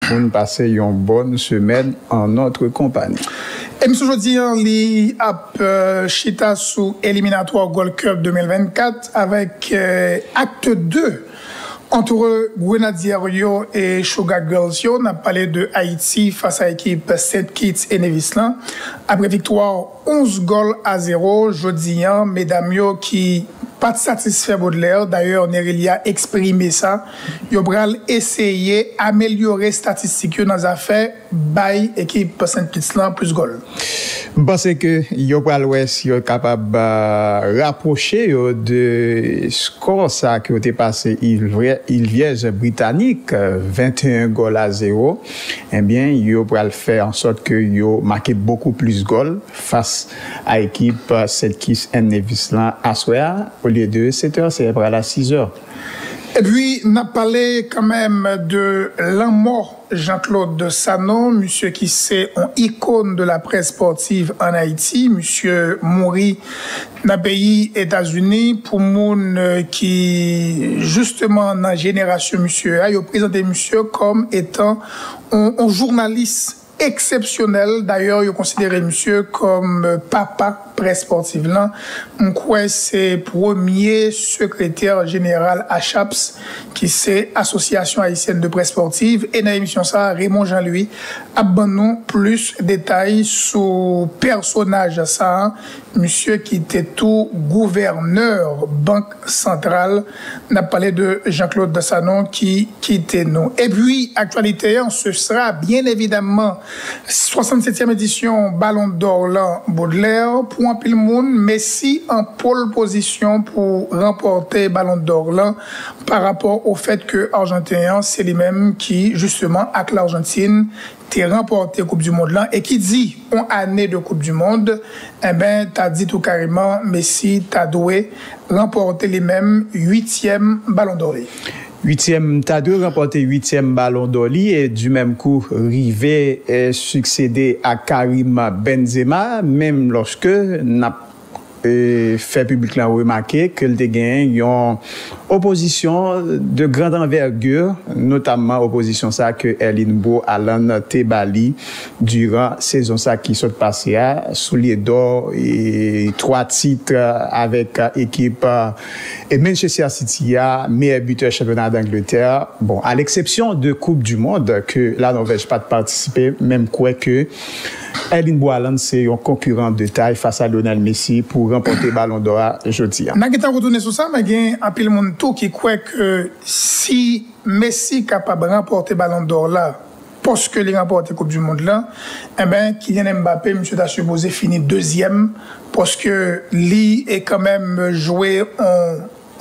pour nous passer une bonne semaine en notre compagnie. Et M. Jodian, li ap chita sous éliminatoire Gold Cup 2024 avec acte 2 entre Grenadiers Yo et Sugar Girls Yo. On a parlé de Haïti face à l'équipe St. Kitts et Nevis-Lan. Après victoire 11-0, Jodian, mesdames yo qui pas satisfait Baudelaire. D'ailleurs, Nerelia a exprimé ça. Yo bral essayer améliorer statistiques dans les affaires by équipe Saint-Kitts-Lan plus goal. Je pense que yo pral ouest yo capable rapprocher de score ça qui était passé Ilviège britannique 21-0. Eh bien, yo pral faire en sorte que yo marqué beaucoup plus goal face à l'équipe St. Kitts et Nevis-Lan à soir. Au lieu de 7h, c'est à la 6h. Et puis, on a parlé quand même de l'amour Jean-Claude Desanon, monsieur qui c'est une icône de la presse sportive en Haïti, monsieur Mouri dans le pays États-Unis, pour moun qui, justement, dans la génération monsieur, il a présenté monsieur comme étant un journaliste exceptionnel. D'ailleurs, il considéré monsieur comme papa presse sportive là. On croit c'est premier secrétaire général à CHAPS, qui c'est Association haïtienne de presse sportive. Et dans l'émission ça, Raymond Jean-Louis a donné plus de détails sur personnage ça, monsieur qui était tout gouverneur Banque centrale. On a parlé de Jean-Claude Desanon qui était nous. Et puis, actualité, ce sera bien évidemment 67e édition Ballon d'Or là, Baudelaire, pour un pile monde, Messi en pole position pour remporter Ballon d'Or là, par rapport au fait que Argentin, c'est lui-même qui, justement, avec l'Argentine, t'es remporté Coupe du Monde là, et qui dit, en année de Coupe du Monde, eh ben, t'as dit tout carrément, Messi, t'as doué remporter les mêmes 8e Ballon d'Or. T'as dû remporter 8e Ballon d'Or et du même coup rivé et succéder à Karim Benzema, même lorsque n'a fait publiquement remarquer que le gagne une opposition de grande envergure, notamment opposition ça que Elinbo Alan Tebali durant saison ça qui s'est passé à soulier d'or et 3 titres avec équipe et Manchester City a meilleur buteur championnat d'Angleterre. Bon, à l'exception de Coupe du Monde que la Norvège pas participer, même quoi que Elinbo Alan c'est un concurrent de taille face à Lionel Messi pour remporter Ballon d'Or aujourd'hui. N'a pas retourner sur ça, mais il y a un peu monde tout qui croit que si Messi est capable de remporter Ballon d'Or là, parce que il remporte Coupe du Monde là, eh ben Kylian Mbappé, monsieur t'a supposé finir 2e parce que lui est quand même joué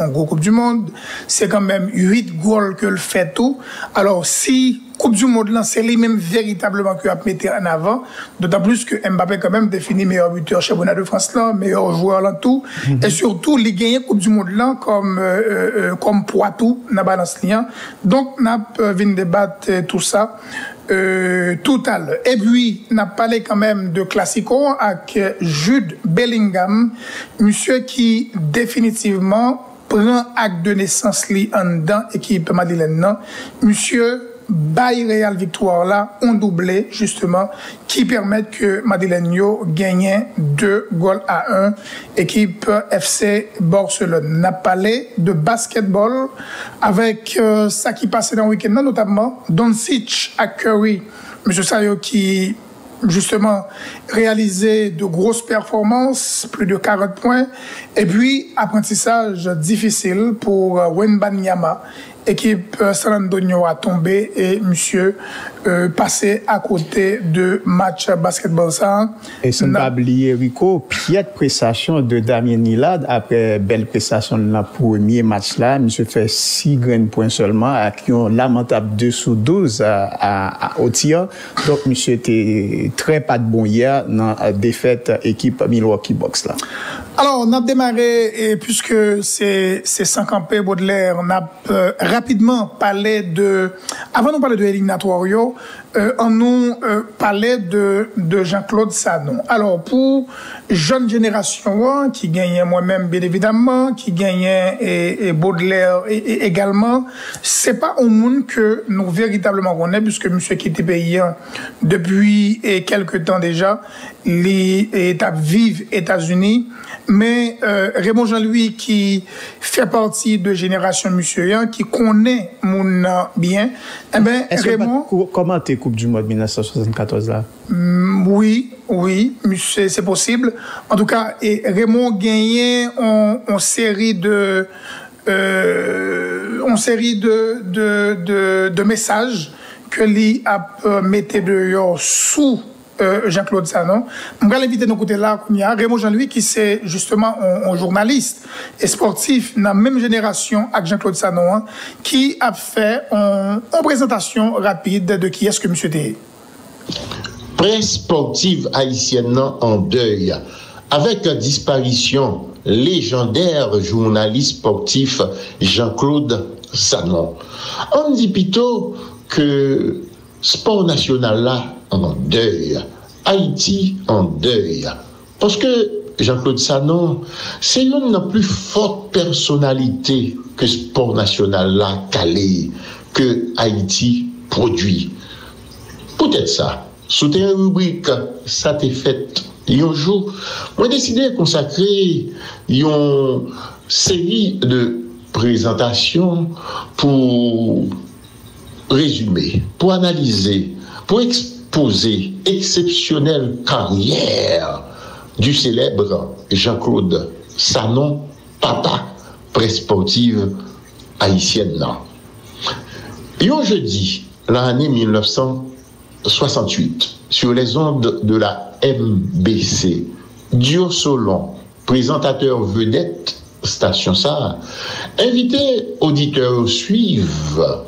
en gros Coupe du Monde, c'est quand même 8 goals que le fait tout. Alors si Coupe du Monde là, c'est lui-même véritablement qui a mis en avant, d'autant plus que Mbappé quand même défini meilleur buteur championnat de France là, meilleur joueur là tout, et surtout il gagne Coupe du Monde là comme Poitou dans balance lien. Donc n'a vinn débattre tout ça. Tout à l'heure. Et puis, on a parlé quand même de Classico avec Jude Bellingham, monsieur qui définitivement prend acte de naissance li en dedans équipe Madeleine nan. Monsieur Baye Real Victoire là, on doublé justement, qui permettent que Madeleine yo gagne 2-1, équipe FC Barcelone. On a parlé de basketball avec ça qui passait dans le week-end, notamment Doncic à Curry, monsieur Sayo qui justement réalisé de grosses performances, plus de 40 points, et puis apprentissage difficile pour Wembanyama. Équipe San Antonio a tombé et monsieur passé à côté de match basketball ça. Et sans pas oublier Rico, piètre prestation de Damien Lillard après belle prestation dans le premier match là, monsieur fait 6 grains de points seulement avec un lamentable 2/12 au tir. Donc monsieur était très pas de bon hier dans la défaite équipe Milwaukee Bucks là. Alors, on a démarré, et puisque c'est sans camper Baudelaire, on a rapidement parlé de, avant de parler de l'éliminatoire, en nous parlait de Jean-Claude Sanon. Alors, pour jeune génération, qui gagnait moi-même, bien évidemment, qui gagnait et Baudelaire également, c'est pas au monde que nous véritablement connaissons, puisque monsieur qui était payé depuis quelques temps déjà, les étapes vives États-Unis, mais Raymond Jean-Louis qui fait partie de génération monsieur qui connaît mon bien, eh ben Raymond, comment t'es Coupe du Monde 1974 là? Oui, c'est possible. En tout cas, et Raymond gagnait en série de messages que lui a metté dehors sous Jean-Claude Sanon. Je vais l'inviter de côté là, Raymond Jean-Louis, qui c'est justement un journaliste et sportif dans la même génération avec Jean-Claude Sanon, qui a fait une présentation rapide de qui est-ce que monsieur était. Presse sportive haïtienne en deuil, avec la disparition légendaire journaliste sportif Jean-Claude Sanon. On dit plutôt que sport national là en deuil, Haïti en deuil, parce que Jean-Claude Sanon, c'est l'une des plus fortes personnalités que sport national là calé, que Haïti produit. Peut-être ça. Sous une rubrique, ça t'est fait. Un jour, moi décidé de consacrer une série de présentations pour résumer, pour analyser, pour exposer exceptionnelle carrière du célèbre Jean-Claude Sanon, papa presse sportive haïtienne. Et un jeudi, l'année 1968, sur les ondes de la MBC, Dio Solon, présentateur vedette, station ça, invité auditeurs suivre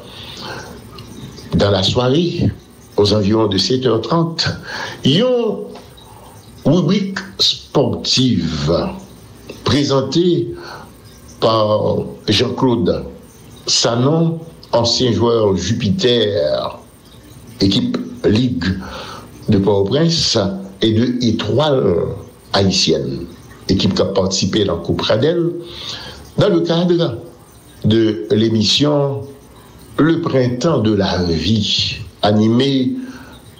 dans la soirée, aux environs de 7h30, une rubrique sportive présentée par Jean-Claude Sanon, ancien joueur Jupiter, équipe Ligue de Port-au-Prince et de Étoile haïtienne, équipe qui a participé dans la Coupe Radel, dans le cadre de l'émission Le Printemps de la Vie, animée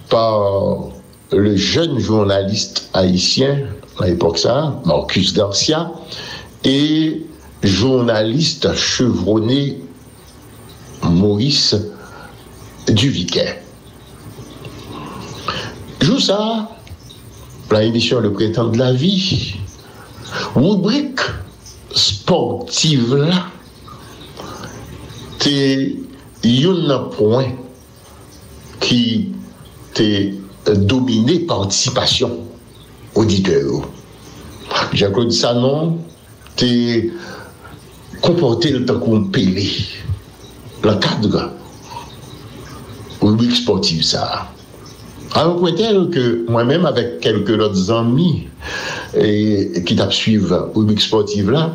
par le jeune journaliste haïtien, à l'époque ça, Marcus Garcia, et journaliste chevronné Maurice Duviquet. Joue ça, la émission Le Printemps de la Vie, rubrique sportive là, c'est un point qui t'est dominé participation auditeur. Jean-Claude Sanon t'est comporté le temps qu'on pélé le cadre rubrique sportive ça. Alors, point tel que moi-même, avec quelques autres amis qui t'a suivi rubrique sportive là,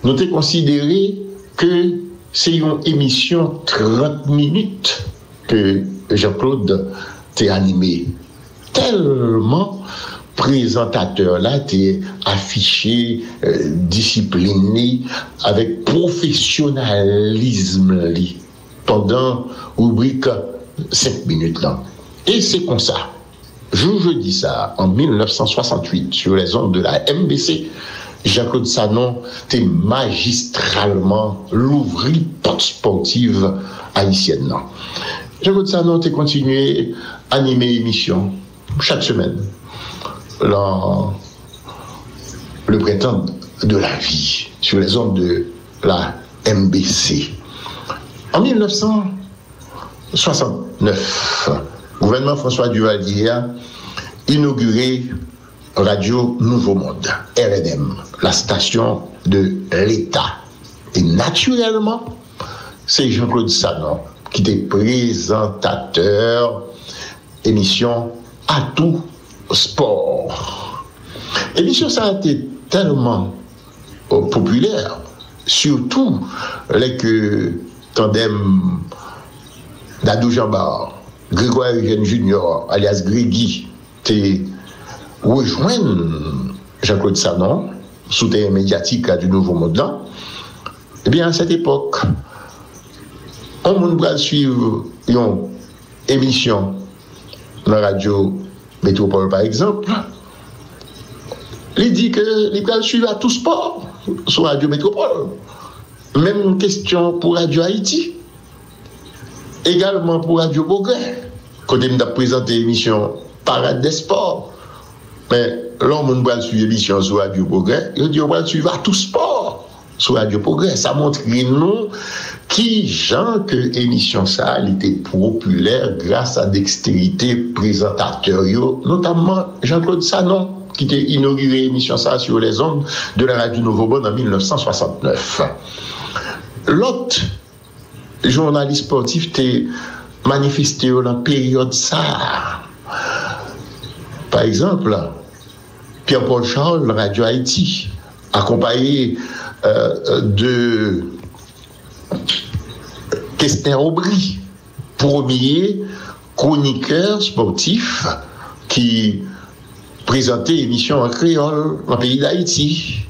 nous avons considéré que c'est une émission 30 minutes que Jean-Claude t'a animé. Tellement présentateur là, t'es affiché, discipliné, avec professionnalisme pendant rubrique 5 minutes là. Et c'est comme ça. Je dis ça en 1968 sur les ondes de la MBC. Jean-Claude Sanon était magistralement l'ouvri porte sportive haïtienne. Jean-Claude Sanon était continué à animer émission chaque semaine. Dans le printemps de la vie sur les ondes de la MBC. En 1969, le gouvernement François Duvalier a inauguré Radio Nouveau Monde, RNM, la station de l'État. Et naturellement, c'est Jean-Claude Sanon qui était présentateur émission À tout sport. L'émission ça a été tellement populaire, surtout les que tandem d'Adou Jambard Grégoire Eugène Junior, alias Grégui, t'es rejoint Jean-Claude Sanon, soutien médiatique du Nouveau Monde là, eh bien, à cette époque, on va suivre une émission dans la radio Métropole, par exemple. Il dit que les va suivre à tout sport sur Radio Métropole. Même question pour Radio Haïti. Également pour Radio Progrès. Quand on a présenté l'émission Parade des sports. Mais l'homme va suivre l'émission sur Radio Progrès. Il dit on va suivre à tout sport sur Radio Progrès. Ça montre nous qui gens que l'émission ça elle était populaire grâce à dextérité présentateur, notamment Jean-Claude Sanon, qui a inauguré l'émission ça sur les ondes de la Radio Nouveau Monde en 1969. L'autre journaliste sportif t'est manifesté dans la période ça. Par exemple, Pierre-Paul Charles, Radio Haïti, accompagné de Kestner Aubry, premier chroniqueur sportif qui présentait l'émission en créole dans le pays d'Haïti.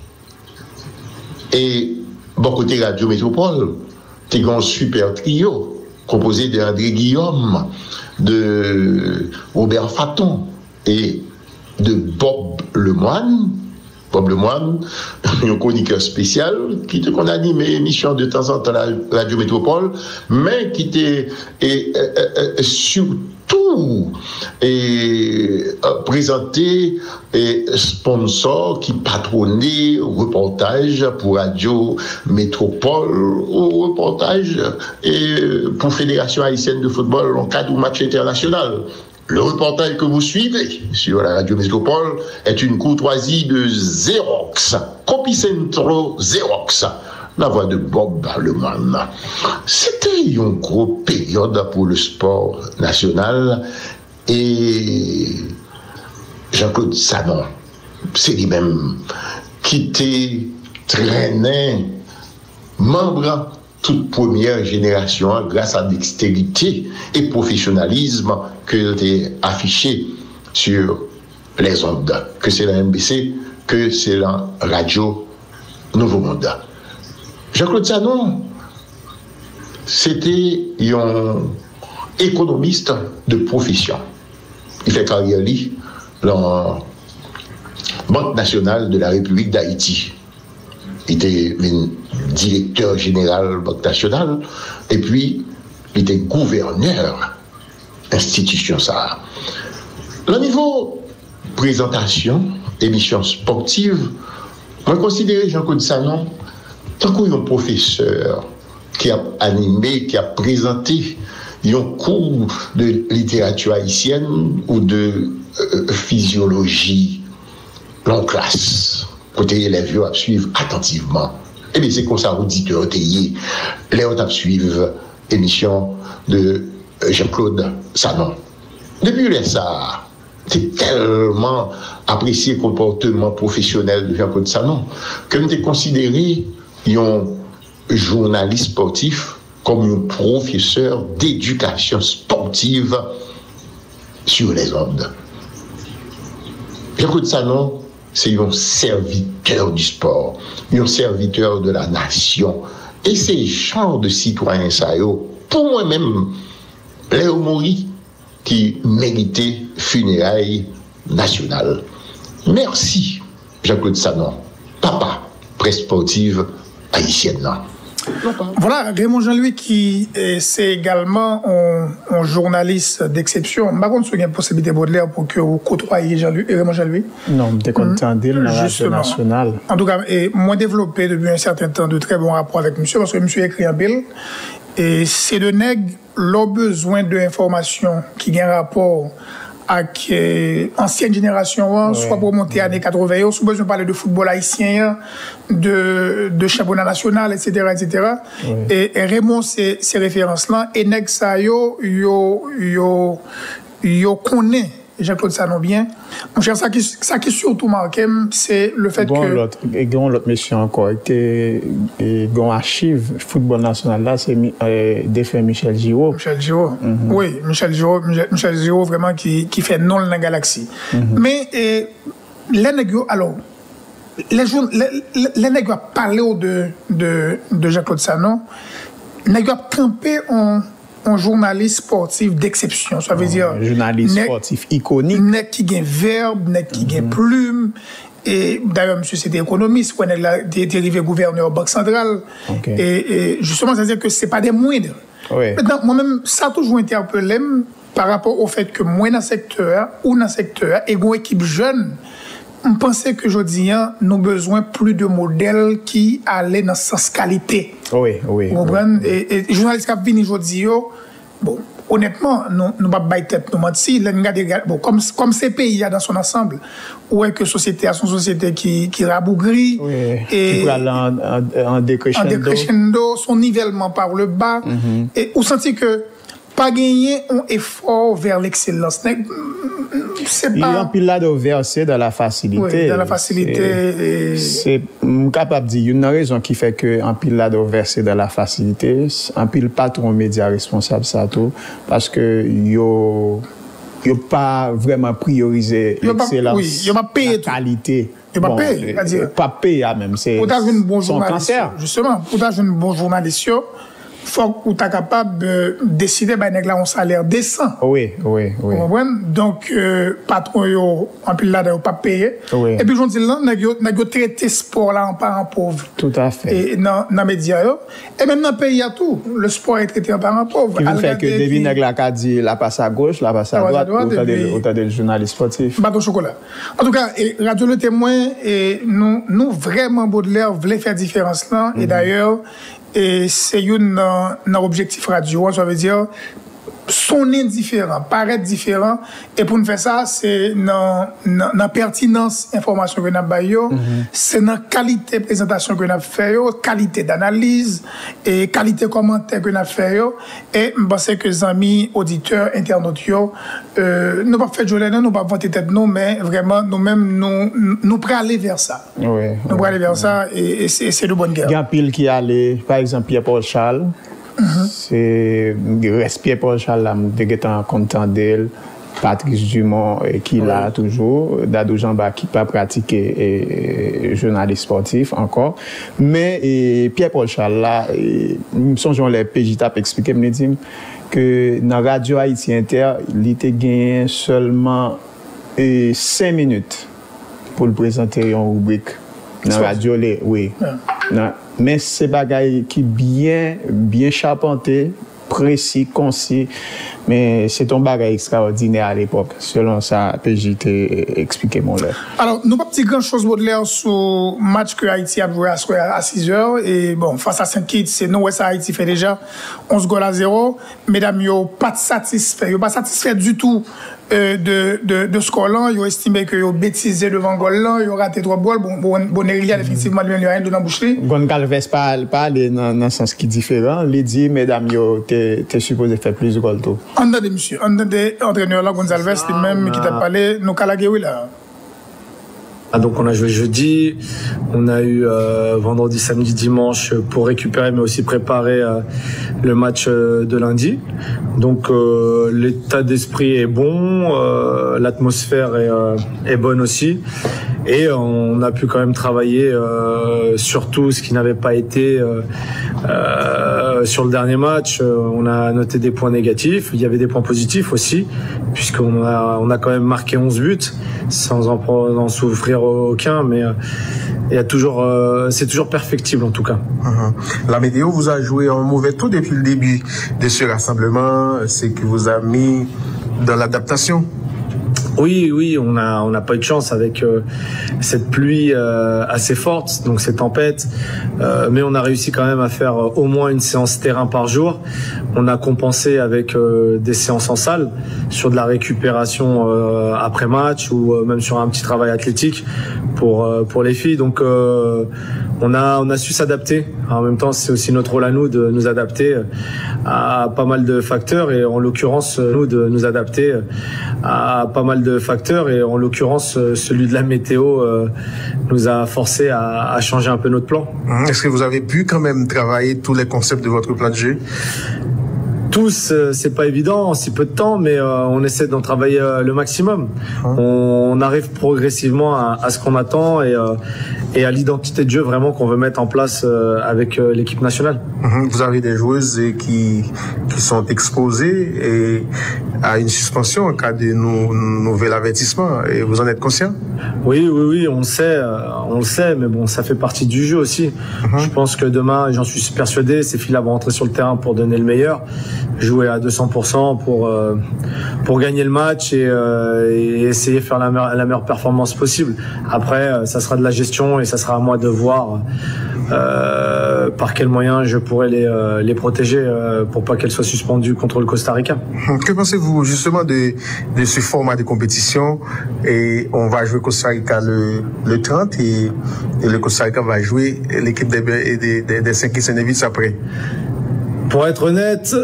Et bon côté Radio Métropole, c'était un super trio composé d'André Guillaume, de Robert Faton et de Bob Lemoine. Bob Lemoine, un chroniqueur spécial qui qu'on anime émission de temps en temps à la Radio Métropole, mais qui était surtout présenté et sponsor qui patronnait reportage pour Radio Métropole ou reportage pour Fédération Haïtienne de Football en cas de match international. Le reportage que vous suivez sur la Radio Métropole est une courtoisie de Xerox, Copicentro Xerox, la voix de Bob Lemoine. C'était une grosse période pour le sport national et Jean-Claude Sanon, c'est lui-même qui traînait membre toute première génération grâce à dextérité et professionnalisme que t'es affiché sur les ondes, que c'est la MBC, que c'est la Radio Nouveau Monde. Jean-Claude Sanon, c'était un économiste de profession. Il fait carrière dans la Banque nationale de la République d'Haïti. Il était directeur général de la Banque nationale et puis il était gouverneur institution ça. Le niveau présentation, émission sportive, on considère Jean-Claude Sanon tant qu'un professeur qui a animé, qui a présenté un cours de littérature haïtienne ou de physiologie en classe. Côté élèves à suivre attentivement. Et bien c'est comme ça auditeur tayé les autres suivre émission de Jean-Claude Sanon. Depuis ça, c'est tellement apprécié le comportement professionnel de Jean-Claude Sanon que nous avons considéré un journaliste sportif comme un professeur d'éducation sportive sur les ondes. Jean-Claude Sanon, c'est un serviteur du sport, un serviteur de la nation. Et ces genres de citoyens, ça, pour moi-même, Léo Maury, qui méritait funérailles nationales. Merci, Jean-Claude Sanon, papa, presse sportive haïtienne. Voilà, Raymond Jean-Louis qui c'est également un journaliste d'exception. Par contre, il y a une possibilité Baudelaire pour que vous côtoyiez Raymond Jean-Louis. Non, je suis content d'il dans la radio nationale. En tout cas, moi développé depuis un certain temps de très bons rapports avec monsieur, parce que monsieur écrit en pile. Et c'est de nègres l'ont besoin d'informations qui ont un rapport avec ancienne génération, soit pour monter à années 80, soit besoin de parler de football haïtien, de championnat national, etc. etc. Et Raymond, ces références-là, et nèg ça yo connaît Jean-Claude Sanon bien. Mon cher, ça qui surtout marqué, c'est le fait que... L'autre monsieur encore, qui a archive football national là, c'est défunt Michel Giraud. Michel Giraud, oui, Michel Giraud vraiment qui fait non dans la galaxie. Mais les nègres, alors, les nègres parlé de Jean-Claude Sanon, les nègres campé un journaliste sportif d'exception. Ça veut dire... Un journaliste sportif iconique. Nègre qui gagne verbe, nègre qui gagne plume. Et d'ailleurs, monsieur, c'était économiste, quand il est arrivé gouverneur Banque Centrale. Okay. Et justement, ça veut dire que ce n'est pas des moindres. Oui. Maintenant, moi-même, ça a toujours interpellé par rapport au fait que moi, dans le secteur, ou dans le secteur, et une équipe jeune, on pensait que, je dis, nous avons besoin plus de modèles qui allaient dans ce sens qualité. Oui, oui. Vous comprenez? Et les journalistes qui viennent aujourd'hui, bon, honnêtement, nous ne pouvons pas tête, nous mentir. Bon, comme ces pays dans son ensemble, où est que société a son société qui rabougrit, oui, et qui va en décrescendo, son nivellement par le bas, et vous sentez que pas gagner un effort vers l'excellence. C'est pas... Il remplit là de verser dans la facilité. Oui, dans la facilité. C'est capable de dire, une raison qui fait que un pile là de verser dans la facilité, un pile patron média responsable ça tout, parce que yo pas vraiment priorisé l'excellence, oui, yo pas payé la qualité. Yo pas payé, pas payé même, c'est son cancer. Justement, pour t'avoir un bon journaliste, faut que tu sois capable de décider de un salaire décent. Oui. Donc, patron, en plus là, pas payé. Oui. Et puis, je dis là, nous avons traité sport là en parent pauvre. Tout à fait. Et dans les médias. Et même dans le pays, il y a tout. Le sport est traité en parent pauvre. Qui veut faire que David Nagla a dit la passe à gauche, la passe à droite, autant de journalistes sportifs. Bateau chocolat. En tout cas, Radio Le Témoin, et nous vraiment, Baudelaire, voulait faire différence là. Et d'ailleurs, et c'est un objectif radio, ça veut dire sonner différent, paraître différent. Et pour nous faire ça, c'est dans la pertinence information que nous avons, c'est dans la qualité de présentation que nous avons fait, qualité d'analyse et qualité de commentaire que nous avons fait. Et je pense que les amis, auditeurs, internautes, nous pas fait jouer nous pas vanter tête nous, mais vraiment nous-mêmes, nous pourrons aller vers ça. Oui. Nous pourrons aller vers ça et c'est de bonne guerre. Il y a un pile qui allait, par exemple, Pierre-Paul Charles. C'est Pierre-Paul Charles, je suis content d'elle. Patrice Dumont, qui là toujours. Dadou Jamba, qui n'a pas pratiqué journaliste sportif encore. Mais Pierre-Paul Charles, là, nous sommes les PJ TAP expliqué, me dit que dans la radio Haïti Inter, il était gagné seulement 5 minutes pour le présenter en rubrique. Dans la radio, oui. Mais c'est bagaille qui bien charpenté, précis, concis. Mais c'est un bagage extraordinaire à l'époque. Selon ça, PJT expliqué mon l'air. Alors, nous pas petit grand chose Baudelaire sur le match que Haïti a joué à 6h. Et bon, face à Saint-Kitts, c'est nous, ça Haïti fait déjà 11-0. Mesdames, yo pas satisfait. Yo pas satisfait du tout de score-là. Yo estimé que yo bêtisé devant goal-là. Yo raté 3 balles. Bon, effectivement, il y a rien de dans boucherie. Gon Calves pas aller dans un sens qui est différent. Il dit, mesdames, yo, t'es supposé faire plus de goals tout. On a des monsieur, on a des entraîneurs là, Gonzalez, lui-même qui t'a parlé, nous Kalagéoui là. Donc on a joué jeudi, on a eu vendredi, samedi, dimanche pour récupérer mais aussi préparer le match de lundi. Donc l'état d'esprit est bon, l'atmosphère est bonne aussi. Et on a pu quand même travailler sur tout ce qui n'avait pas été sur le dernier match. On a noté des points négatifs. Il y avait des points positifs aussi, puisqu'on a quand même marqué 11 buts sans en souffrir aucun. Mais il y a toujours, c'est toujours perfectible en tout cas. La météo vous a joué un mauvais tour depuis le début de ce rassemblement. C'est que vous a mis dans l'adaptation. Oui, on n'a pas eu de chance avec cette pluie assez forte, donc ces tempêtes, mais on a réussi quand même à faire au moins une séance terrain par jour. On a compensé avec des séances en salle sur de la récupération après match ou même sur un petit travail athlétique pour les filles. Donc on a su s'adapter En même temps, c'est aussi notre rôle à nous de nous adapter à pas mal de facteurs et en l'occurrence, celui de la météo nous a forcé à changer un peu notre plan. Est-ce que vous avez pu quand même travailler tous les concepts de votre plan de jeu? Tous, c'est pas évident en si peu de temps, mais on essaie d'en travailler le maximum. On arrive progressivement à ce qu'on attend et à l'identité de jeu vraiment qu'on veut mettre en place avec l'équipe nationale. Vous avez des joueuses qui sont exposées et à une suspension en cas de nouvel avertissement. Et vous en êtes conscient? Oui, on le sait, mais bon, ça fait partie du jeu aussi. Je pense que demain, j'en suis persuadé, ces filles-là vont rentrer sur le terrain pour donner le meilleur, jouer à 200% pour gagner le match et essayer de faire la meilleure performance possible. Après, ça sera de la gestion et ça sera à moi de voir par quels moyens je pourrais les protéger pour pas qu'elles soient suspendues contre le Costa Rica. Que pensez-vous justement de ce format de compétition? Et on va jouer Costa Rica le 30 et le Costa Rica va jouer l'équipe des 5 qui s'invitent après. Pour être honnête,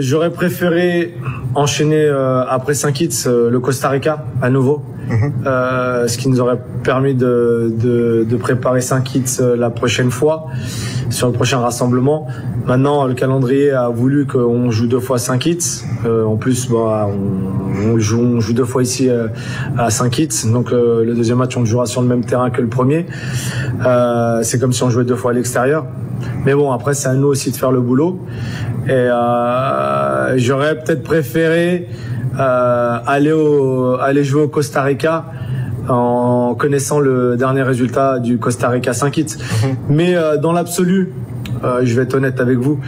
j'aurais préféré enchaîner après Saint-Kitts le Costa Rica à nouveau. Ce qui nous aurait permis de préparer Saint-Kitts la prochaine fois sur le prochain rassemblement. Maintenant, le calendrier a voulu qu'on joue 2 fois Saint-Kitts. En plus, on joue 2 fois ici à Saint-Kitts. Donc le deuxième match, on le jouera sur le même terrain que le premier. C'est comme si on jouait 2 fois à l'extérieur. Mais bon, après, c'est à nous aussi de faire le boulot. Et j'aurais peut-être préféré aller jouer au Costa Rica en connaissant le dernier résultat du Costa Rica Saint-Kitts. Mais dans l'absolu, je vais être honnête avec vous,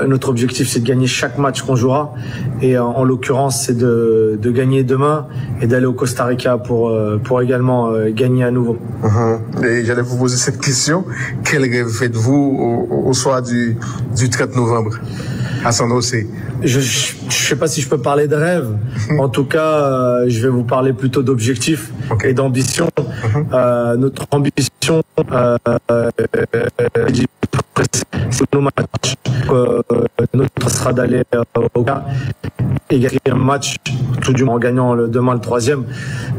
notre objectif c'est de gagner chaque match qu'on jouera et en l'occurrence c'est de gagner demain et d'aller au Costa Rica pour également gagner à nouveau. Et j'allais vous poser cette question, quel rêve faites-vous au soir du 30 novembre à San José? Je sais pas si je peux parler de rêve. En tout cas, je vais vous parler plutôt d'objectifs et d'ambition. Notre ambition, c'est nos matchs. Notre sera d'aller au cas et gagner un match, tout du moins en gagnant demain le 3e,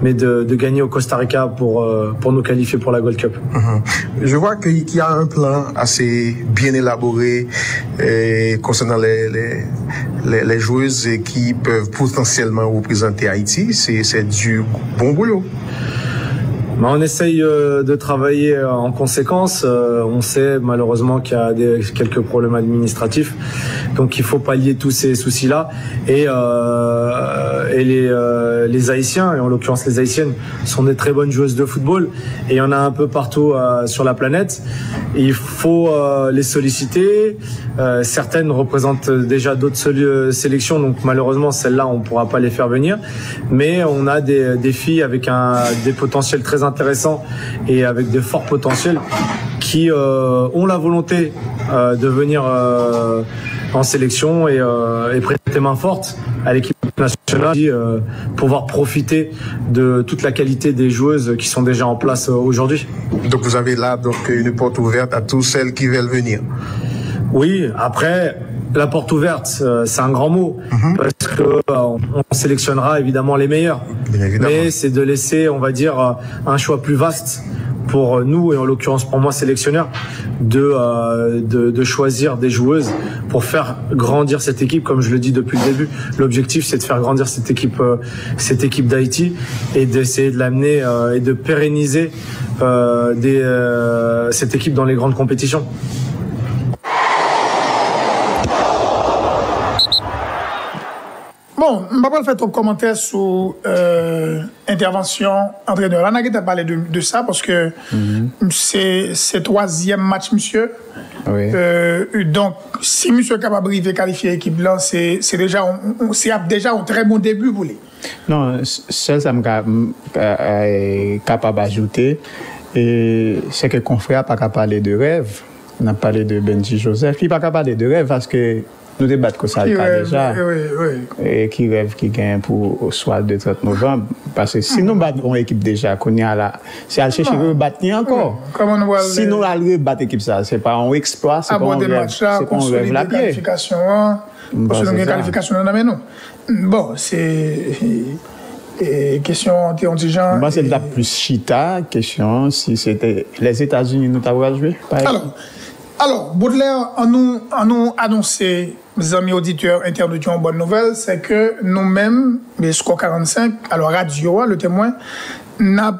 mais de gagner au Costa Rica pour nous qualifier pour la Gold Cup. Je vois qu'il y a un plan assez bien élaboré concernant les joueuses qui peuvent potentiellement représenter Haïti. C'est du bon boulot. On essaye de travailler en conséquence. On sait malheureusement qu'il y a quelques problèmes administratifs, donc il faut pallier tous ces soucis-là. Et les Haïtiens, et en l'occurrence les Haïtiennes, sont des très bonnes joueuses de football. Et il y en a un peu partout sur la planète. Et il faut les solliciter. Certaines représentent déjà d'autres sélections, donc malheureusement celles-là on ne pourra pas les faire venir. Mais on a des filles avec des potentiels très intéressants et avec de forts potentiels qui ont la volonté de venir en sélection et prêter main forte à l'équipe nationale, pouvoir profiter de toute la qualité des joueuses qui sont déjà en place aujourd'hui. Donc vous avez là une porte ouverte à tous celles qui veulent venir. Oui, après la porte ouverte, c'est un grand mot, parce que on sélectionnera évidemment les meilleurs. Mais c'est de laisser, on va dire, un choix plus vaste pour nous, et en l'occurrence pour moi sélectionneur, de choisir des joueuses pour faire grandir cette équipe. Comme je le dis depuis le début, l'objectif c'est de faire grandir cette équipe d'Haïti et d'essayer de l'amener et de pérenniser cette équipe dans les grandes compétitions. Bon, je ne vais pas faire trop de commentaires sur intervention entraîneur. On a parlé de ça parce que c'est 3e match, monsieur. Oui. Donc, si monsieur est capable de qualifier l'équipe là, c'est déjà un très bon début pour lui. Non, ça me capable d'ajouter, c'est que le confrère n'a pas qu'à parler de rêve. On a parlé de Benji Joseph, qui n'a pas qu'à parler de rêve parce que nous débattons Costa Rica déjà. Et qui rêve qui gagne pour au soir du 30 novembre. Parce que si nous battons une équipe déjà, qu'on y a là, c'est à chercher de battre encore. Comment nous si nous allons battre l'équipe, ça, c'est pas un exploit, c'est pas un rêve. C'est pas un rêve la pied. Qualification, qualification, non. Bon, c'est question anti-antigen. Moi, c'est la plus chita question si c'était les États-Unis nous t'avaient joué. Alors, Baudelaire, en nous annoncé, mes amis auditeurs, internautes, une bonne nouvelle, c'est que nous-mêmes, les Score 45, alors Radio, le témoin, n'a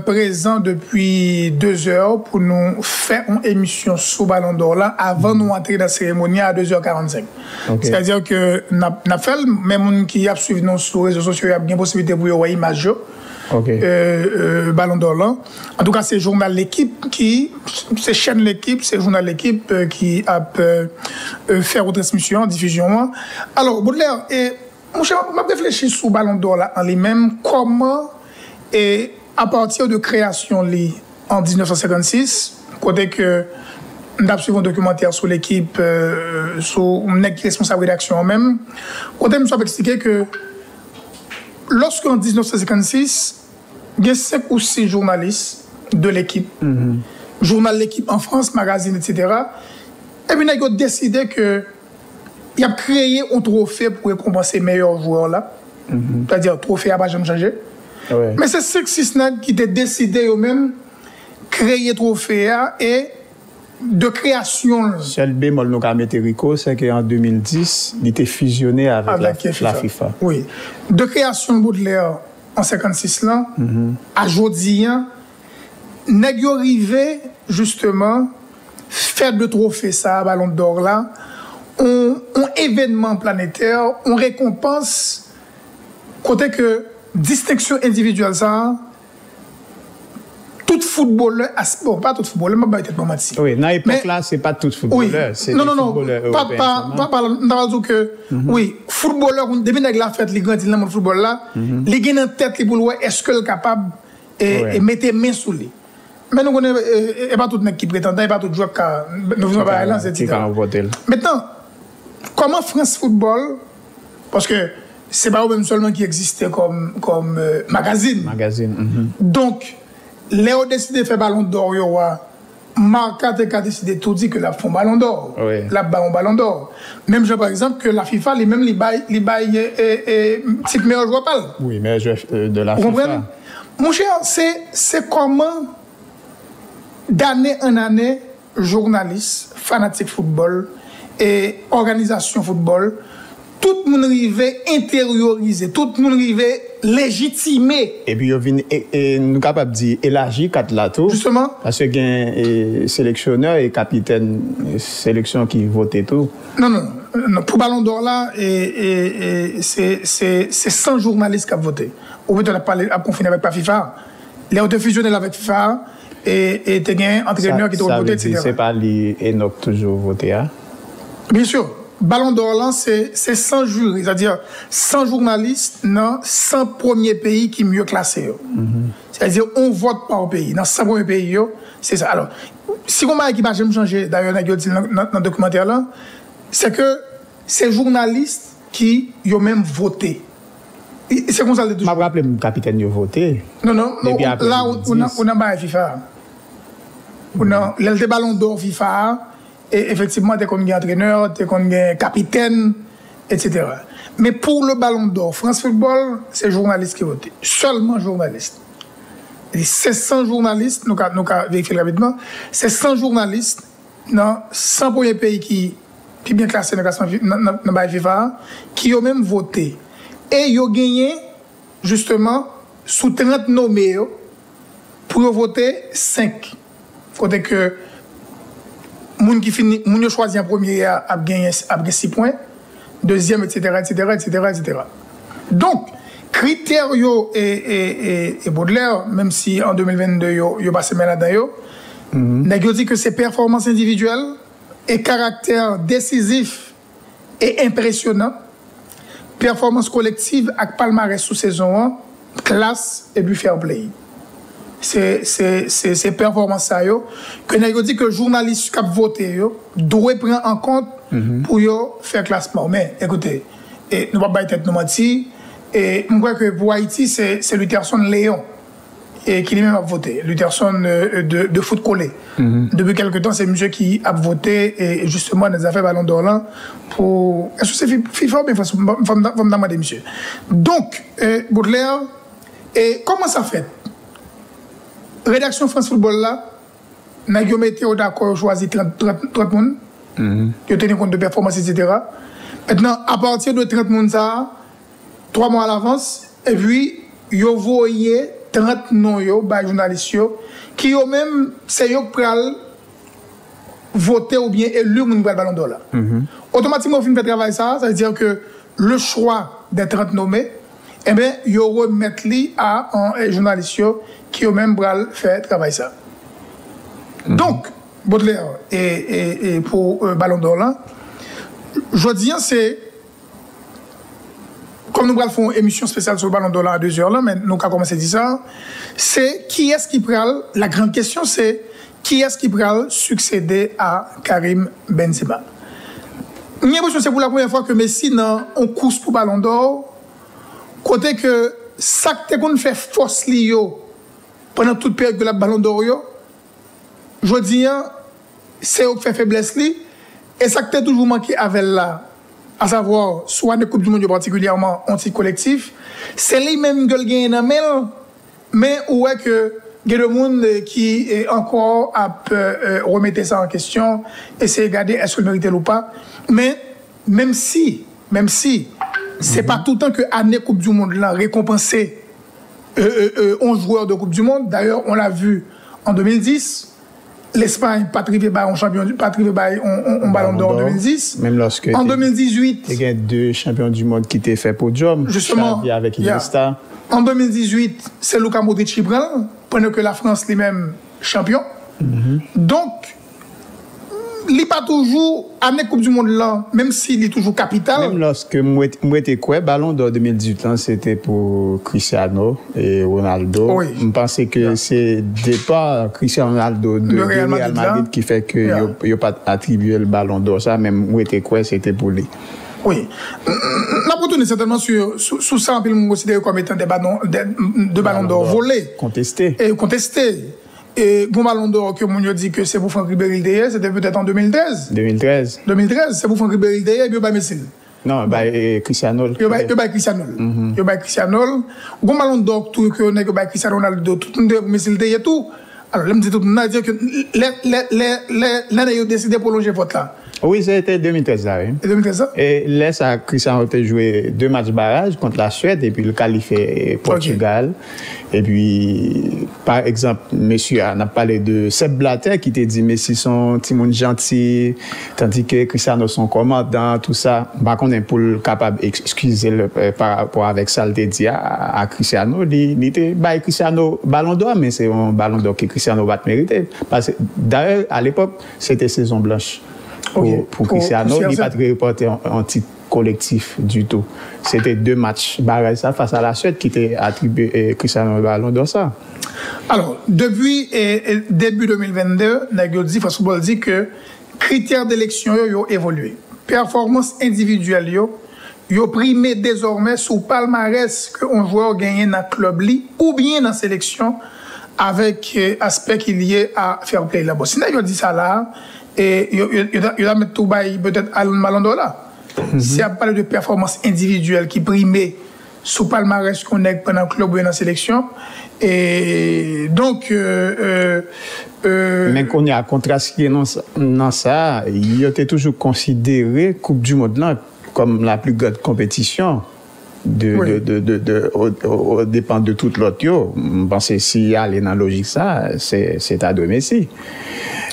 présent depuis 2 heures pour nous faire une émission sous Ballon d'Or là avant nous entrer dans la cérémonie à 2h45. Okay. C'est-à-dire que n'a fait même qui a suivi nous sur les réseaux sociaux, il y a bien possibilité pour voir image Ballon d'Or là. En tout cas, c'est journal l'équipe c'est chaîne l'équipe, c'est journal l'équipe qui a fait retransmission, diffusion. Alors Baudelaire, mon cher, m'a réfléchi sur Ballon d'Or là en lui-même comment. Et à partir de création en 1956, côté que nous avons suivi un documentaire sur l'équipe, sur une responsable rédaction même, côté nous avons expliqué que lorsqu'en 1956, il y a 5 ou 6 journalistes de l'équipe, journal l'équipe en France, magazine, etc. Et puis ils ont décidé que il a créé un trophée pour récompenser les meilleurs joueurs là, c'est-à-dire trophée à pas jamais changé. Ouais. Mais c'est 5-6 qui étaient décidé eux-mêmes créer trophée et de création. Seul bémol nous a mis Rico, c'est qu'en 2010, il était fusionné avec la FIFA. Oui. De création de Baudelaire en 56 là, à aujourd'hui, n'a arrivé justement faire de trophée ça, Ballon d'Or là, un événement planétaire, on récompense côté que distinction individuelle, ça, tout footballeur, bon, pas tout footballeur, mais peut-être pas Mathieu. Oui, dans l'époque là, c'est pas tout footballeur. Oui. Non, oui, footballeur, depuis que la fête, les grands dans le football là, les gars en tête, les boules, est-ce qu'elle est capable de mettre main sous lui? Mais nous connaissons, et pas tout le monde qui prétend, et pas tout le joueur qui nous faisons pas là, c'est maintenant, comment France Football, parce que c'est pas même seulement qui existait comme magazine. Donc, Léo a décidé de faire Ballon d'Or, Marc a décidé de tout dire que la font Ballon d'Or. Oui. La Ballon d'Or. Même par exemple que la FIFA, les mêmes, les bail type meilleur joueur parle. Oui, meilleur joueur de la FIFA. Vous comprenez? Mon cher, c'est comment, d'année en année, journalistes, fanatiques football et organisation football, tout le monde arrivait intérioriser, tout le monde arrivait légitimer. Et puis, nous sommes capables de dire élargir 4 latos. Justement. Parce qu'il y a un sélectionneur et capitaine sélection qui votait tout. Non. Pour Ballon d'Or là, c'est 100 journalistes qui ont voté. Au lieu de confiner avec la FIFA, les ont fusionné avec FIFA et tu as un entraîneur qui t'a voté, etc. C'est pas l'Enoch toujours voté, hein? Bien sûr. Ballon d'Or là, c'est 100 jurys, c'est-à-dire 100 journalistes dans 100 premiers pays qui sont mieux classés. C'est-à-dire on vote par pays. Dans 100 premiers pays, c'est ça. Alors, si on m'a équipé, j'aime changer, d'ailleurs, dans le documentaire là, c'est que ces journalistes qui ont même voté. C'est comme ça le toujours. Je me rappelle le capitaine qui a voté. Non, là, on a pas FIFA. On a le Ballon d'Or FIFA. Et effectivement, tu es entraîneur, tu es capitaine, etc. Mais pour le Ballon d'Or, France Football, c'est journalistes qui votent. Seulement journalistes. Et c'est 100 journalistes, nous avons vérifié rapidement, c'est 100 journalistes dans 100 premiers pays qui bien classés dans la FIFA, qui ont même voté. Et ils ont gagné, justement, sous 30 nommés, pour voter 5. Côté que moun qui finit, moun choisi en premier a gagné 6 points, deuxième, etc. Donc, critères et Baudelaire, même si en 2022, yo passé là-dedans, n'a dit que c'est performance individuelle et caractère décisif et impressionnant, performance collective avec palmarès sous saison 1, classe et but fair play. C'est performance ça que n'a dit que journaliste qui a voté doit prendre en compte pour faire classement. Mais écoutez, nous ne pouvons pas être nous mentir, Et je crois que pour Haïti, c'est Lutherson Léon et qui lui-même a voté. Lutherson de foot collé. Depuis quelque temps, c'est monsieur qui a voté et justement dans les affaires Ballon d'Or là pour. Est-ce que c'est FIFA ou bien faut me demander monsieur. Donc, Baudelaire, et comment ça fait? Rédaction France Football là, n'a pas été d'accord choisi 30 personnes, qui ont tenu compte de performance, etc. Maintenant, à partir de 30 personnes, ça, 3 mois à l'avance, et puis, ils ont voyé 30 noms, les journalistes, qui ont même, c'est eux qui ont voté ou bien élu le Ballon d'Or. Automatiquement, on finit de travailler ça, ça veut dire que le choix des 30 nommés, eh bien, ils remettent à un journaliste qui ont même fait travailler ça. Donc, Baudelaire, et pour Ballon d'Or là, je dis, c'est, comme nous allons faire une émission spéciale sur le Ballon d'Or à 2 heures là, mais nous allons commencer à dire ça, c'est qui est-ce qui prend, la grande question c'est, qui est-ce qui prend succéder à Karim Benzema? J'ai l'impression que c'est pour la première fois que Messi dans une course pour Ballon d'Or, côté que ça qu'on fait force lio pendant toute période de la Ballon d'Or, je dis, c'est eux qui fait faiblesse li, et ça qui toujours manqué avec là, à savoir, soit des Coupes du Monde particulièrement anti-collectif, c'est les mêmes qui gagnent mais où est que il y a des gens qui est encore à remettre ça en question, essayer de regarder est-ce que mérite ou pas. Mais même si c'est pas tout le temps que l'année Coupe du Monde là récompensé 11 joueurs de Coupe du Monde. D'ailleurs, on l'a vu en 2010. L'Espagne pas arrivé en champion, pas arrivé en Ballon d'Or en 2010. Même lorsque en 2018, il y a 2 champions du monde qui étaient fait podium. Justement, Xavi avec Iniesta. En 2018, c'est Luka Modric qui prend, pendant que la France lui-même champion. Donc, il n'est pas toujours année Coupe du Monde là, même s'il est toujours capital. Même lorsque moi j'étais quoi, Ballon d'Or 2018 là, c'était pour Cristiano et Ronaldo. Oui. Je pensais que c'est départ Cristiano Ronaldo de Real Madrid qui fait que il a pas attribué le Ballon d'Or. Ça même moi j'étais quoi, c'était pour lui. Oui. La retourner certainement sur ça, on peut le considérer comme étant des ballons d'or volés. Contestés. Et contestés. Et le ballon d'or que mon dit que c'est pour Franck Ribéry le c'était peut-être en 2013. 2013, c'est pour Franck Ribéry le et puis Messi. Non, Cristiano. Cristiano. Cristiano. Le ballon d'or tout que on a Cristiano Ronaldo, tout le monde Messi et tout. Alors, je me dis tout le monde dire que l'année où décidé de prolonger votre là. Oui, c'était 2013 là, oui. 2013 Et là, ça, Cristiano a joué 2 matchs barrage contre la Suède et puis le qualifié Portugal. Okay. Et puis, par exemple, monsieur, on a parlé de Sepp Blatter qui t'a dit Messi sont Timon gentil, tandis que Cristiano son commandant, tout ça. Par contre, pour le capable excuser par rapport avec ça, il t'a dit à Cristiano, il était Cristiano Ballon d'Or, mais c'est un Ballon d'Or que Cristiano va te mériter. Parce que d'ailleurs, à l'époque, c'était saison blanche. Pour Cristiano, il n'y a pas de reporter anti-collectif du tout. C'était 2 matchs barrage ça face à la Suède qui était attribué Cristiano Ballon d'Or ça. Alors, depuis début 2022, France Football dit que critères d'élection ont évolué. Performance individuelle ont primé désormais sous palmarès qu'un joueur gagne dans le club ou bien dans la sélection avec aspect qui est lié à fair play là-bas. Si on dit ça là, et il a mettre tout bail peut-être à Ballon d'Or là. Si on parle de performance individuelle qui primait sous palmarès qu'on est pendant le club ou dans la sélection, et donc mais qu'on y a contrasté dans ça, il était toujours considéré Coupe du Monde là comme la plus grande compétition. Au dépend de toute l'autre. Je pense que s'il y a l'analogie ça, c'est à Messi.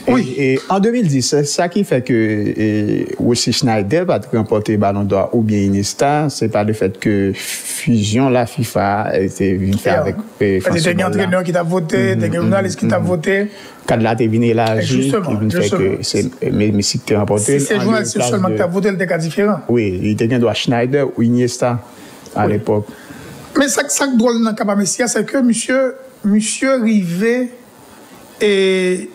Oui. Et en 2010, c'est ça qui fait que aussi Schneider va remporter le Ballon d'Or ou bien Iniesta, c'est pas le fait que fusion la FIFA était venue faire avec François. Des entraîneurs qui t'a voté, des journalistes qui t'a voté. Quand là t'es venu là, qui fait que c'est Messi qui t'a remporté. Si c'est journaliste seulement qui t'a voté, le cas différent. Oui, il était bien de Schneider ou Iniesta à l'époque. Mais ça drôle dans le cas de Messi, c'est que monsieur Rivet et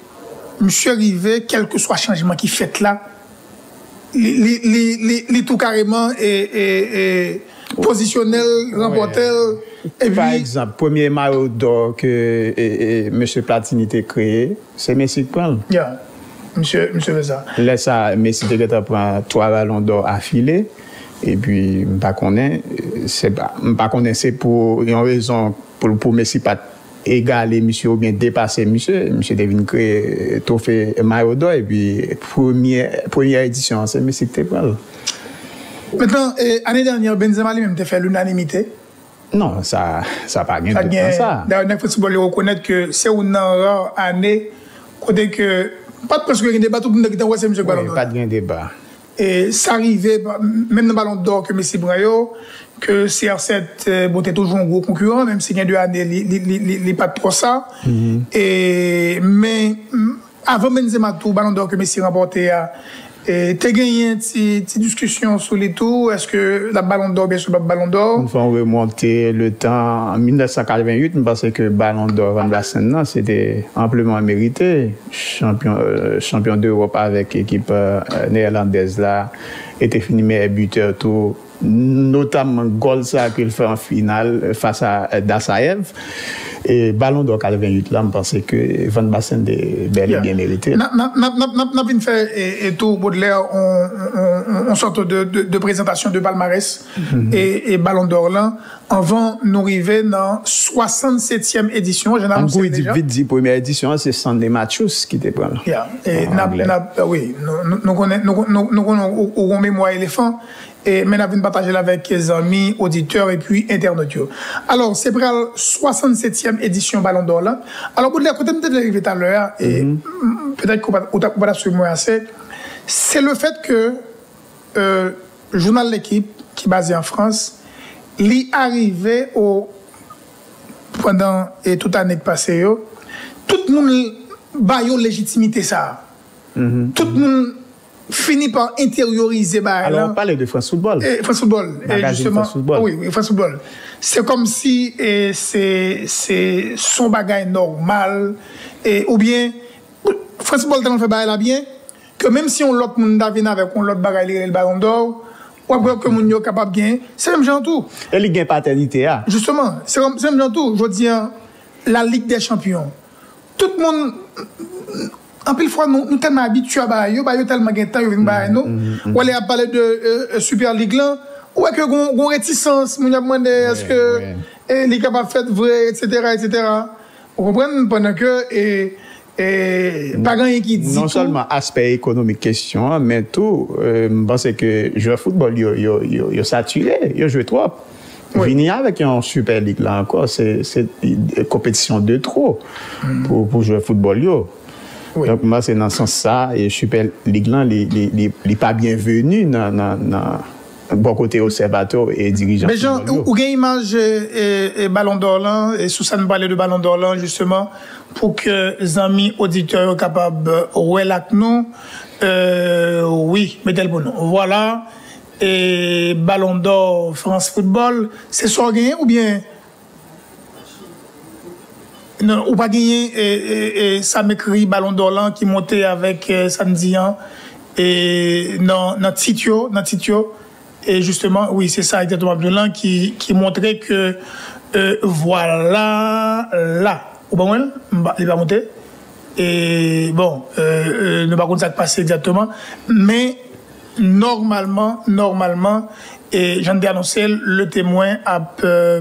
Monsieur Rivet, quel que soit le changement qu'il fait là, les tout carrément et positionnel, remportel. Et Par puis, exemple, premier maillot d'or que M. Platini a créé, c'est Messi qui prend. yeah, monsieur fait ça. Là, ça, Messi prend 3 ballons d'or affilés. Et puis, je ne connais pas, c'est pour une raison pour Messi pas égaler monsieur ou bien dépasser monsieur. Monsieur devine créer trophée maillot d'or. Et puis, première édition, c'est Messi qui prend. Maintenant, l'année dernière, Benzema lui-même a fait l'unanimité. Non, ça n'a pas gagné de ça. D'ailleurs, le football, il reconnaît que c'est une rare année, côté que, pas de presque un débat, tout le monde qui a c'est M. Ballon d'Or. Pas de débat. Et ça arrivait, même dans le Ballon d'Or que Messi Brayo, que CR7 était toujours un gros concurrent, même s'il y a 2 années, il n'est pas trop ça. Mais avant Benzema, tout Ballon d'Or que Messi remportait, tu as gagné une petite discussion sur les tours. Est-ce que la Ballon d'Or, bien sûr, le Ballon d'Or? Une fois on remonter le temps, en 1988, je pense que Ballon d'Or Van Basten, c'était amplement mérité. Champion d'Europe avec l'équipe néerlandaise là, était fini meilleur buteur tout, notamment goal ça qu'il fait en finale face à Dassaev. Et Ballon d'Or 88 là, je pense que Van Basten est bel et bien mérité. N'a pas fait et tout Baudelaire on sorte de présentation de palmarès et Ballon d'Or là avant nous arriver dans 67e édition. J'ai annoncé déjà. Vite dit première édition, c'est Sandé Matthews qui était prêt. Et oui, nous connaissons au mémoire éléphant. Et maintenant, nous partager avec les amis, auditeurs et puis internautes. Alors, c'est pour la 67e édition Ballon d'Or là. Alors, pour le côté peut-être arrivé tout à l'heure, et peut-être qu'on va suivre assez, c'est le fait que le journal L'Équipe, qui est basé en France, l'y arrivé pendant toute l'année passée, tout le monde a une légitimité ça. Tout le monde finit par intérioriser. Alors, on parlait de France Football. France Football. Justement, France Football. Oui, France Football. C'est comme si c'est son bagage normal. Ou bien, France Football, tellement fait bagage là bien, que même si on l'autre monde vient avec on l'autre bagage, le Ballon d'Or, ou après que mon est capable de gagner, c'est même genre tout. Et il gagne paternité. Justement, c'est même genre tout. Je veux dire, la Ligue des Champions. Tout le monde. En plus, nous tellement habitués à ça, nous tellement nous. Ou aller à parler de Super League là, ou est-ce que une réticence, nous demandé est-ce que les capables fait vrai, etc. Vous comprenez pendant que pas grand qui dit non seulement aspect économique question, mais tout, je pense que joueur football, il saturé, il joue trop. Venir avec un Super League là encore, c'est une compétition de trop pour jouer football. Oui. Donc, moi, c'est dans ce sens-là, et Super League là, il n'est pas bienvenu dans bon côté observateur et dirigeant. Mais Jean, où il y a une image et Ballon d'Or là, et Susan parlait de Ballon d'Or là, justement, pour que les amis auditeurs soient capables de relaxer nous. Oui, mettez-le pour nous. Voilà. Et Ballon d'Or France Football, c'est soit gagné ou bien. Non, ou pas gagné et ça m'écrit Ballon d'Or là qui montait avec Sandian et dans Titio et justement oui c'est ça exactement Abdoulan qui montrait que voilà là ou bon il va monter et bon ne pas contre ça passer exactement mais normalement et j'en ai annoncé le témoin a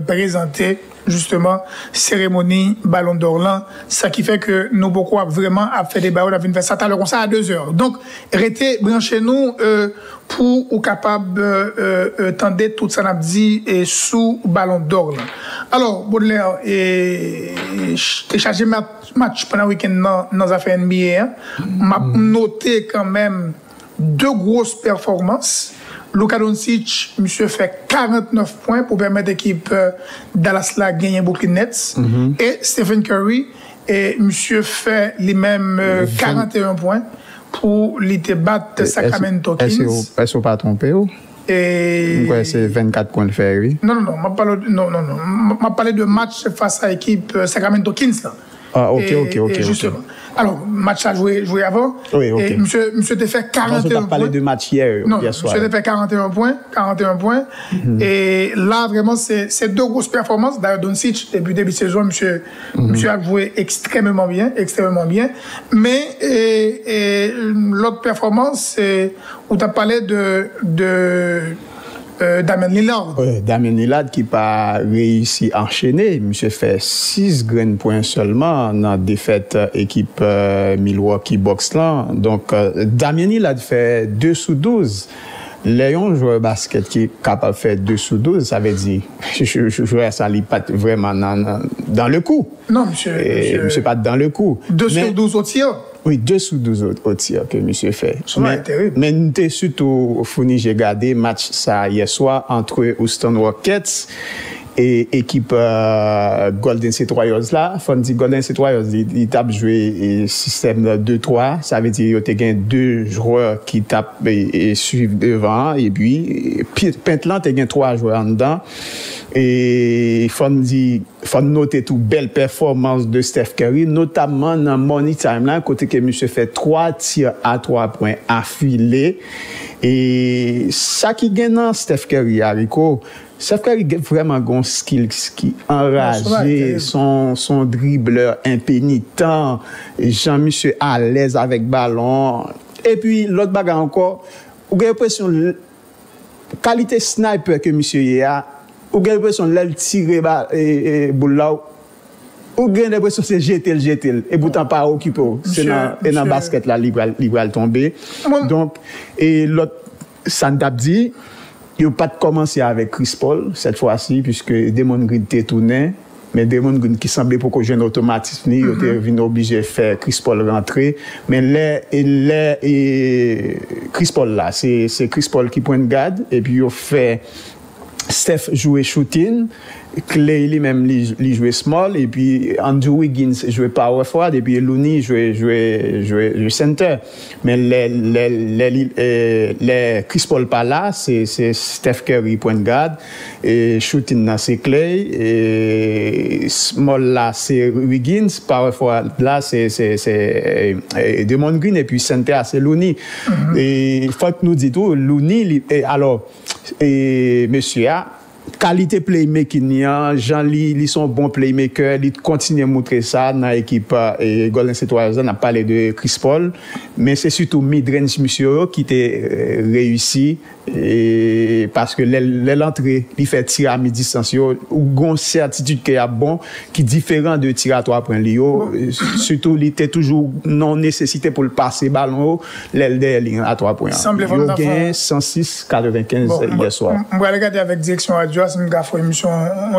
présenté justement cérémonie Ballon d'Or là, ça qui fait que nous beaucoup vraiment à faire des ballons, on a fait ça comme ça à 2h. Donc restez branchez nous pour ou capable tendre tout ça n'a dit et sous Ballon d'Or là. Alors Baudelaire j'ai chargé match pendant le week-end dans affaires NBA, m'a noté quand même 2 grosses performances. Luka Doncic, monsieur fait 49 points pour permettre l'équipe Dallas là gagner Brooklyn Nets. Et Stephen Curry, et monsieur fait les mêmes 41 points pour les battre Sacramento Kings. Est-ce qu'on pas trompé ou? Et c'est 24 points de faire, oui. Non. M'a parlé de match face à l'équipe Sacramento Kings là. Ah, ok. Justement. Alors, match à jouer avant. Oui, ok. Et monsieur t'a fait 41 points. parlé de match hier soir. Monsieur t'a fait 41 points. Et là, vraiment, c'est deux grosses performances. D'ailleurs, Doncic, début de saison, monsieur a joué extrêmement bien. Mais l'autre performance, c'est où tu as parlé de Damian Lillard. Oui, Damian Lillard qui n'a pas réussi à enchaîner. Monsieur fait 6 grains points seulement dans la défaite équipe Milwaukee Bucks là. Donc, Damian Lillard fait 2 sur 12. Léon joueur basket qui est capable de faire 2 sur 12, ça veut dire je joueur ça n'est pas vraiment dans le coup. Non, monsieur. Monsieur pas dans le coup. 2 sur 12 au tir. Oui, 2 sur 12 au tir que monsieur fait. Terrible. Mais nous t'es surtout fourni, j'ai regardé match ça hier soir entre Houston Rockets et équipe Golden State Warriors là. Faut dire Golden State Warriors, ils tapent jouer système 2-3. Ça veut dire qu'il y a 2 joueurs qui tapent et suivent devant. Et puis, Pentland, il y a 3 joueurs en dedans. Et faut noter tout belle performance de Steph Curry, notamment dans Money Time là, côté que monsieur fait 3 tirs à 3 points affilés. Et ça qui gagne dans Steph Curry, Rico, Steph Curry a vraiment un skill qui enragé, son dribbleur impénitent, Jean-Michel à l'aise avec ballon. Et puis, l'autre bagarre encore, vous avez l'impression, qualité sniper que monsieur a, vous avez l'impression de tirer boule là, ou avez l'impression de jeter, et pourtant pas occupé. C'est dans le basket là, il va tomber. Donc, et l'autre, Santa dit, il n'a pas commencé avec Chris Paul cette fois-ci, puisque Damon Green était tourné, mais Damon Green qui semblait pour que jeune automatisme, il était obligé de faire Chris Paul rentrer. Mais Chris Paul là, c'est Chris Paul qui prend garde, et puis il fait Steph jouer shooting, Clay lui-même il jouait small, et puis Andrew Wiggins jouait power forward, et puis Looney jouait center. Mais les Chris Paul pas là, c'est Steph Curry point guard, et shooting là c'est Clay, et small là c'est Wiggins, power forward là c'est Damon Green, et puis center c'est Looney. Et il faut que nous disions tout, Looney, alors, monsieur a qualité playmaking, Jean ils sont bons playmakers, ils continuent à montrer ça dans l'équipe Golden State Warriors. On a parlé de Chris Paul, mais c'est surtout mid-range monsieur qui était réussi, et parce que l'entrée il fait tir à mi-distance ou gon certitude qu'il y a bon qui différent de tir à 3 points Lio, surtout il était toujours non nécessité pour le passer ballon l'aile à 3 points. Il gagne 106-95 hier soir. On va regarder avec direction à Joas, on va faire une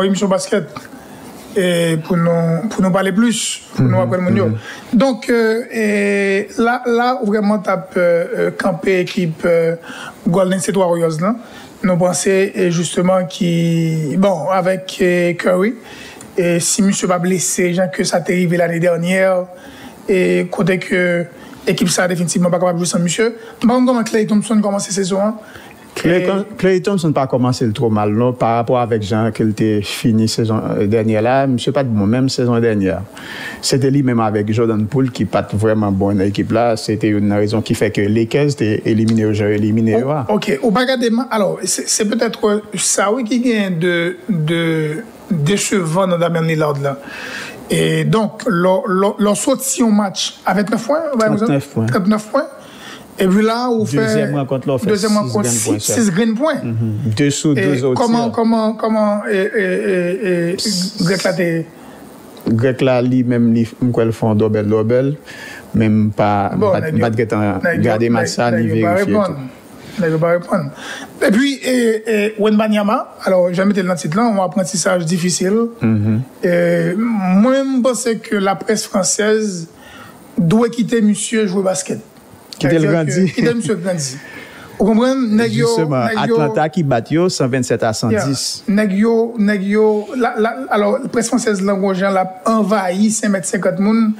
émission basket et pour nous parler plus, pour nous apprendre mon. Donc là vraiment t'as campé équipe Golden State Warriors là. Nous pensons justement avec Curry, et si monsieur va blessé, genre que ça t'est arrivé l'année dernière, et côté que l'équipe ça définitivement pas capable de jouer sans monsieur. Comment Klay Thompson commence cette saison? Klay Thompson n'a pas commencé trop mal non, par rapport avec Jean qu'il était fini saison dernière là, monsieur pas de bon même saison dernière. C'était lui-même avec Jordan Poole qui pas vraiment bon dans l'équipe là, c'était une raison qui fait que les Lakers étaient éliminés. OK, au bagage alors c'est peut-être ça oui qui gagne de décevant dans Damian Lillard là. Et donc leur sortie au match à 29 points, 39 points. Et puis là, on fait. Deuxième rencontre, là, on fait 6 grains de points. 2 sur 2 autres. Comment, Grec là, lui-même, il fait un double, même pas de garder ma salle, il vérifie. Il ne pas répondre. Et puis, Wembanyama, alors, j'ai mis dans le titre là, un apprentissage difficile. Moi, je pense que la presse française doit quitter monsieur jouer basket. Qui était le grandi. Qui était monsieur grandi. Vous comprenez? Justement, Atlanta qui bat 127-110. Alors, la presse française langue l'a envahi 5,50 m.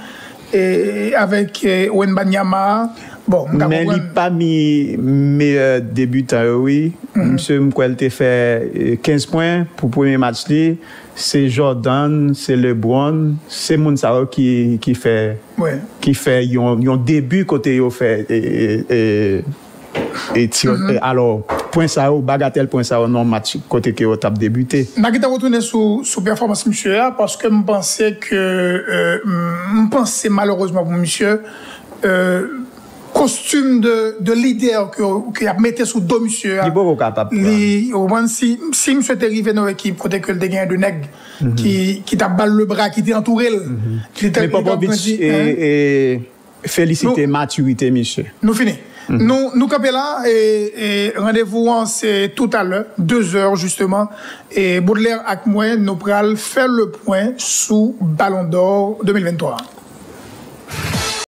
avec Wenbanyama. Bon, mais il n'a pas mis meilleur débutant, oui. Monsieur Mkwel t'a fait 15 points pour le premier match. C'est Jordan, c'est LeBron, c'est Mounsao qui fait un début côté il fait et tire. Alors, point ça, bagatelle point ça, non match côté qui a débuté. Je vais retourner sur performance monsieur parce que je pensais malheureusement pour monsieur costume de leader que a metté sous dos monsieur. Il est beaucoup capable. Si monsieur était arrivé dans l'équipe côté que le dégât de nègre qui t'a balle le bras qui était entouré. Mais Popovic et féliciter maturité monsieur. Nous finissons. Nous campons là et rendez-vous c'est tout à l'heure 2h justement et Baudelaire avec moi nous pourrons faire le point sous Ballon d'Or 2023.